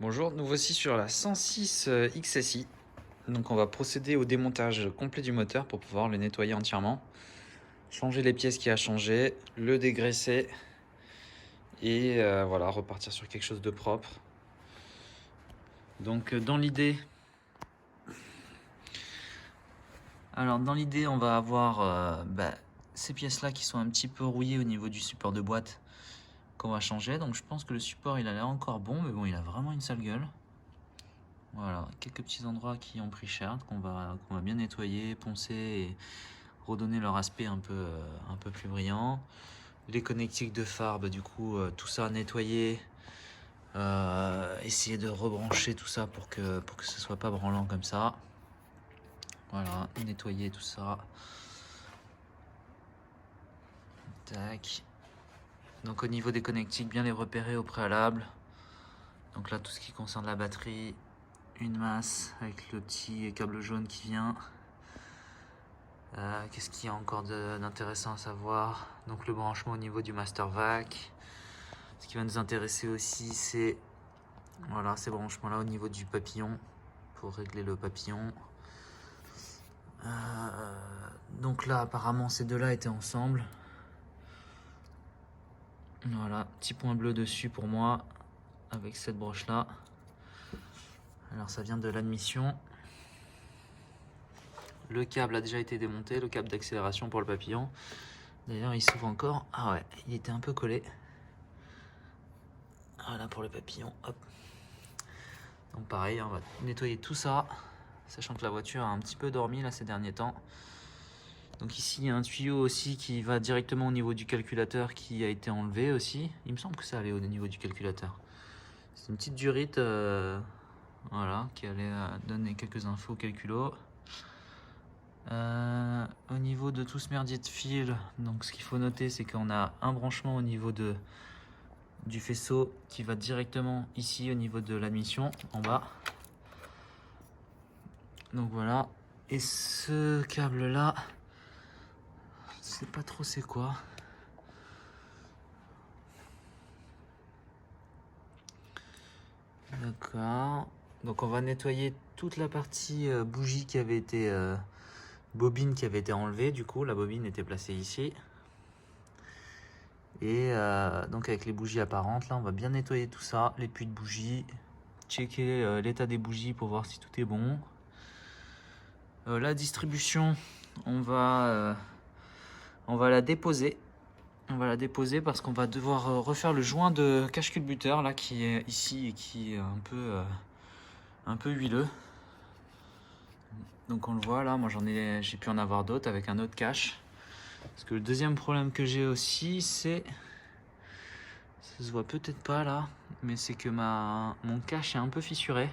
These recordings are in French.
Bonjour, nous voici sur la 106 XSI. Donc on va procéder au démontage complet du moteur pour pouvoir le nettoyer entièrement. Changer les pièces qui a changé, le dégraisser et voilà, repartir sur quelque chose de propre. Donc dans l'idée, on va avoir ces pièces-là qui sont un petit peu rouillées au niveau du support de boîte qu'on va changer. Donc je pense que le support il a l'air encore bon, mais bon, il a vraiment une sale gueule. Voilà, quelques petits endroits qui ont pris cher, qu'on va bien nettoyer, poncer et redonner leur aspect un peu plus brillant. Les connectiques de phare, du coup, tout ça nettoyer, essayer de rebrancher tout ça pour que ce soit pas branlant comme ça. Voilà, nettoyer tout ça. Tac. Donc au niveau des connectiques, bien les repérer au préalable. Donc là, tout ce qui concerne la batterie, une masse avec le petit câble jaune qui vient. Qu'est-ce qu'il y a encore d'intéressant à savoir? Donc le branchement au niveau du master vac. Ce qui va nous intéresser aussi, c'est voilà, ces branchements là au niveau du papillon pour régler le papillon. Donc là apparemment ces deux là étaient ensemble. Voilà, petit point bleu dessus pour moi avec cette broche là. Alors ça vient de l'admission. Le câble a déjà été démonté, le câble d'accélération pour le papillon. D'ailleurs il s'ouvre encore. Ah ouais, il était un peu collé. Voilà pour le papillon, hop. Donc pareil, on va nettoyer tout ça, sachant que la voiture a un petit peu dormi là ces derniers temps. Donc ici il y a un tuyau aussi qui va directement au niveau du calculateur qui a été enlevé aussi. Il me semble que ça allait au niveau du calculateur. C'est une petite durite voilà, qui allait donner quelques infos au calculo. Au niveau de tout ce merdier de fil, donc ce qu'il faut noter c'est qu'on a un branchement au niveau du faisceau qui va directement ici au niveau de l'admission en bas. Donc voilà, et ce câble là, je sais pas trop c'est quoi. D'accord, donc on va nettoyer toute la partie bougie qui avait été bobine qui avait été enlevée. Du coup la bobine était placée ici et donc avec les bougies apparentes là on va bien nettoyer tout ça, les puits de bougies, checker l'état des bougies pour voir si tout est bon. La distribution on va la déposer. On va la déposer parce qu'on va devoir refaire le joint de cache-culbuteur là qui est ici et qui est un peu huileux. Donc on le voit là, moi j'ai pu en avoir d'autres avec un autre cache. Parce que le deuxième problème que j'ai aussi c'est, ça se voit peut-être pas là, mais c'est que mon cache est un peu fissuré.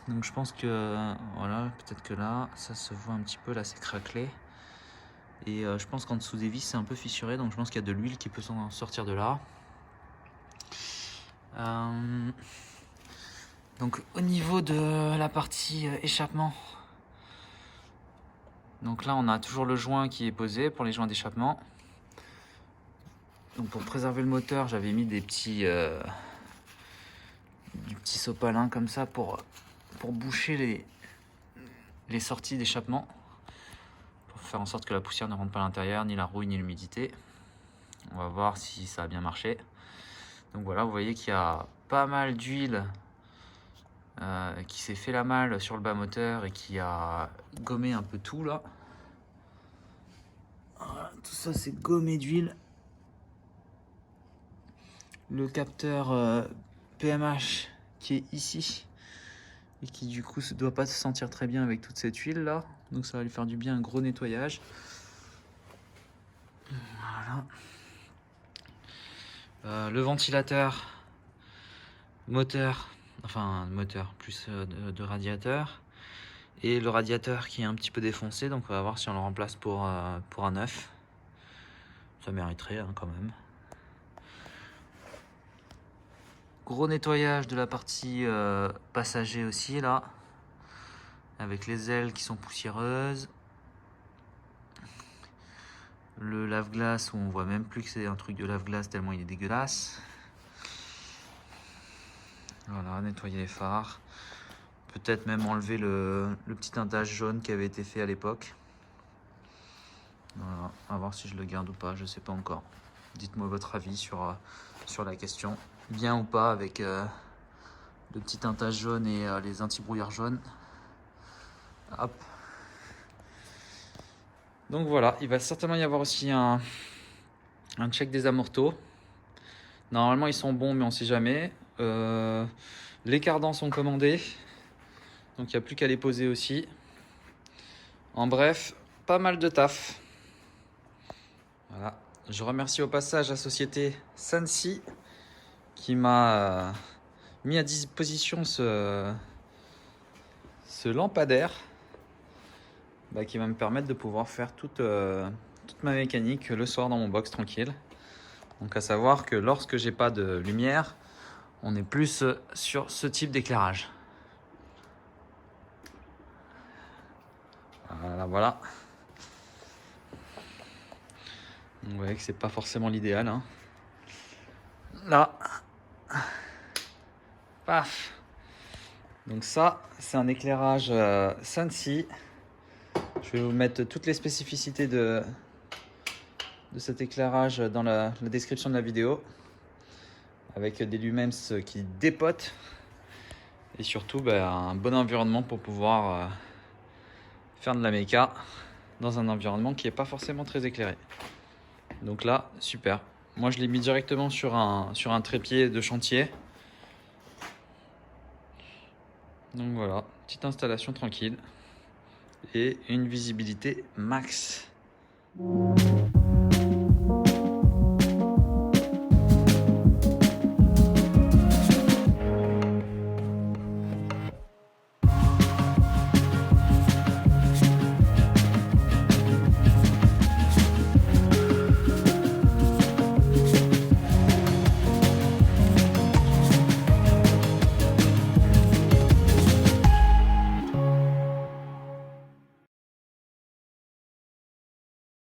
Donc je pense que voilà, peut-être que là ça se voit un petit peu, là c'est craquelé. Et je pense qu'en dessous des vis c'est un peu fissuré, donc je pense qu'il y a de l'huile qui peut sortir de là. Donc au niveau de la partie échappement, donc là on a toujours le joint qui est posé pour les joints d'échappement. Donc pour préserver le moteur, j'avais mis du petit sopalin comme ça pour boucher les sorties d'échappement, pour faire en sorte que la poussière ne rentre pas à l'intérieur, ni la rouille ni l'humidité. On va voir si ça a bien marché. Donc voilà, vous voyez qu'il y a pas mal d'huile qui s'est fait la malle sur le bas moteur et qui a gommé un peu tout là. Voilà, tout ça c'est gommé d'huile. Le capteur PMH qui est ici et qui du coup ne doit pas se sentir très bien avec toute cette huile là, donc ça va lui faire du bien un gros nettoyage. Voilà. Le ventilateur moteur, enfin moteur plus de radiateur, et le radiateur qui est un petit peu défoncé, donc on va voir si on le remplace pour un neuf. Ça mériterait hein, quand même. Gros nettoyage de la partie passager aussi là, avec les ailes qui sont poussiéreuses. Le lave-glace où on voit même plus que c'est un truc de lave-glace tellement il est dégueulasse. Voilà, nettoyer les phares. Peut-être même enlever le petit teintage jaune qui avait été fait à l'époque. Voilà, à voir si je le garde ou pas, je sais pas encore. Dites-moi votre avis sur la question. Bien ou pas avec le petit teintage jaune et les anti-brouillard jaunes. Hop. Donc voilà, il va certainement y avoir aussi un check des amortos. Normalement ils sont bons mais on sait jamais. Les cardans sont commandés. Donc il n'y a plus qu'à les poser aussi. En bref, pas mal de taf. Voilà. Je remercie au passage la société Sansi qui m'a mis à disposition ce lampadaire qui va me permettre de pouvoir faire toute ma mécanique le soir dans mon box tranquille. Donc à savoir que lorsque j'ai pas de lumière, on est plus sur ce type d'éclairage. Voilà. Vous voyez que c'est pas forcément l'idéal. Hein. Là. Paf. Donc ça, c'est un éclairage Sansi. Je vais vous mettre toutes les spécificités de cet éclairage dans la description de la vidéo. Avec des lumens qui dépotent. Et surtout un bon environnement pour pouvoir faire de la méca dans un environnement qui n'est pas forcément très éclairé. Donc là, super. Moi, je l'ai mis directement sur un trépied de chantier. Donc voilà, petite installation tranquille et une visibilité max.